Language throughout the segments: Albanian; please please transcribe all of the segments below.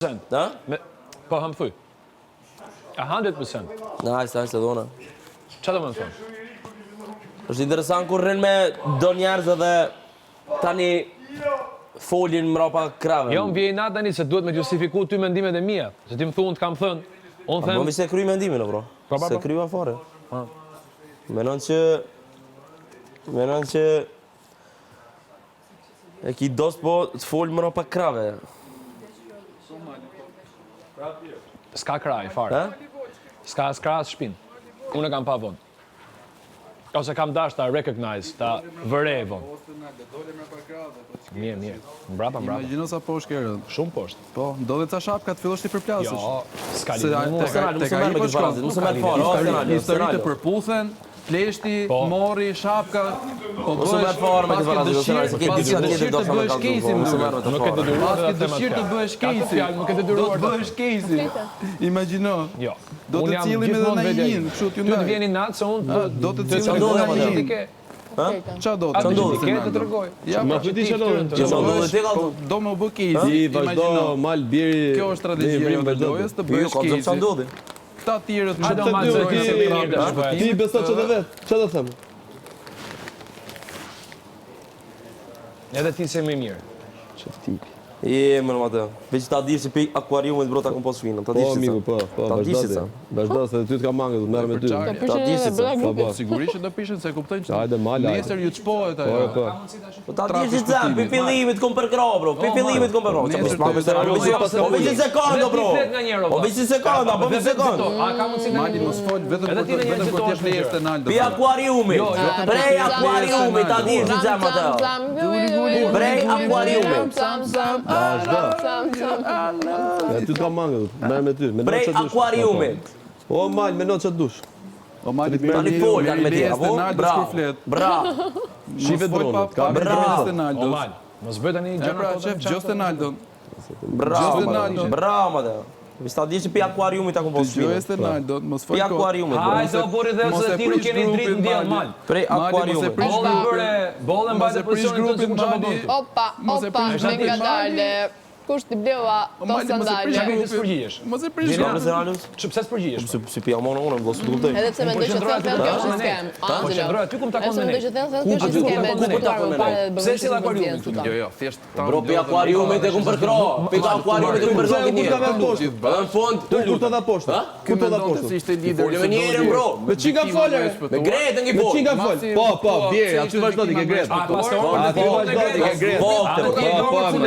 Da? Po, hëm thuj. 100%. Nice, dhona. Qa do më në thonë? Është interesant kur rrin me do njerëz edhe tani folin mrapa krave. Jo, më vjen natë tani se duhet me justifiku ty mendimet e mia. Se ti më thunë të kam thënë, unë them... Po mi se kry mendimin, bro. Se kryva fare. Menon që... E ki dos po të folë mrapa krave. S'ka kraj, fare. S'ka kraj shpinë. Unë e kam pa vonë. Ose kam dash ta recognize, ta vëre vonë. Mirë. Mbrapa. Imagjino sa poshtë kerën. Shumë poshtë. Po, ndodhet sa shapka të fillosh ti përplasësh. Jo, s'ka Se lidhje. Mos e merr fare. Historitë të përputhen, pleshti, mori, shapka. Po Mos e merr fare me këtë dëshirë të bëhesh kesi. Nuk e detyruar Pas dëshirë të bëhesh kesi. Nuk e Do detyruar. të bëhesh kesi. Imagjino. Jo. Do të cillim edhe në një, kështu t'ju Ty të ndaj. vjeni natë se unë Do të cillim edhe në një. Qa do të? Ti të tregoj. Ja, Ma fyti që do. Do më bë kesi. Ti vazhdo mal biri. Kjo është strategjia jote lojës të bëhesh kesi. Këta tjerët Hajde, të Omar, bëjnë se kesi. mirë të Ti beso që dhe vetë. Që do them? Edhe ti se më mirë. Që të tipi. Më në matë. Veç ta di si pi akvariumit bro ta kom pas shvinën. Ta di Po, si miku, sa. po, Ta di si vazhdo sa. ti. Vazhdo, se ty t'ka mangë, du të merë me ty. Ta di si sa. Po, Sigurisht që do pishen se kuptojnë që Hajde, mal, hajde. nesër ju të shpohet Po, ajo. po. Po ta di si sa. Pi fillimit kom për kro bro. Pi fillimit kom për kro. Nesër Çfarë të më besoj. O veç sekondë bro. O veç sekondë, po veç sekondë. A ka mundsi Mali mos fol vetëm Edhe ti në një vetëm kur ti situatë je të Ronaldo. Pi akvariumit. Prej akvariumit ta di si sa më të. Prej akvariumit. Ja, ty t'ka mangë, merë me ty. Prej akvariumit. O, mal, me që dush. O Mali Tani fol tani me ti, apo? Bravo. Bravo. Shive dronët, ka Bravo. O mal, mos bëj tani gjëra Pra, po shef, Gjost Ronaldo. Bravo. Bravo madhe. Vis ta di si pi akvariumit ta kom pas shvinën. Gjost Ronaldo, mos fol Pi kot. akvariumit. Hajde o burri dhe se ti nuk keni dritë në diell mal. Prej akvariumit. Bollën mbajtë pozicionin tënd sikur çfarë bën. Opa, me nga dalë. Kush t'i bleva to sandale. Çka ke të spërgjihesh? Mos e prish. Çfarë Ronaldos? Pse spërgjihesh? Si pi amon unë, mos u kuptoj. Edhe pse mendoj që thon se kjo është skem. Po qendroj aty ku më takon Edhe me mendoj ne. që thon se kjo është skem e diskutuar më parë. Pse si akvariumi këtu? Jo, thjesht Bro, pi akvariumit e kum për kro. Pi akvariumit e kum për kro Kur një. t'ka poshtë? Në fund, Kur t'ka poshtë? Kur t'ka poshtë? se ishte lider. folë me njerën bro. Me qika folë? Me gretën ki Me folë. qika folë? Po, bjerë, aty vazhdo t'i ke gretë. Aty vazhdo t'i ke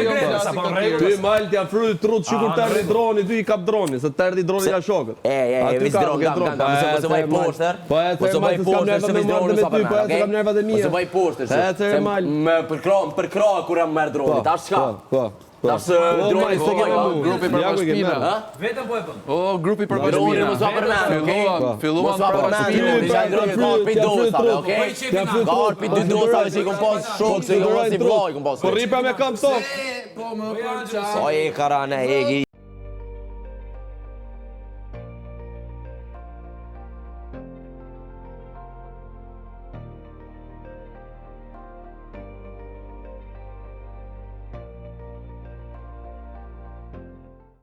gretë. Ty mal t'ja fryt trut që kur t'erdi droni, ty i kap droni, se t'erdi droni nga shokët. Vis droni, mos e vaj poshter. Po e të mal, se s'kam nervat me marrë me ty, po e të kam nervat e Mos mija. e vaj poshter. E të mal. Për kro kur jam merr droni, tash çka? Po. Tash droni se ke mu. grupi për bashkëpina. Vetëm po e bën. O, grupi për Droni bashkëpina. mos va përmend, Filluan Mos va përmend, isha ndroni ka pi dosave, okay? Ka pi dy dosave që i kom pas shok se jo si vllai kom pas. Po rripa me kam tok. Po më përqa. O e karane, e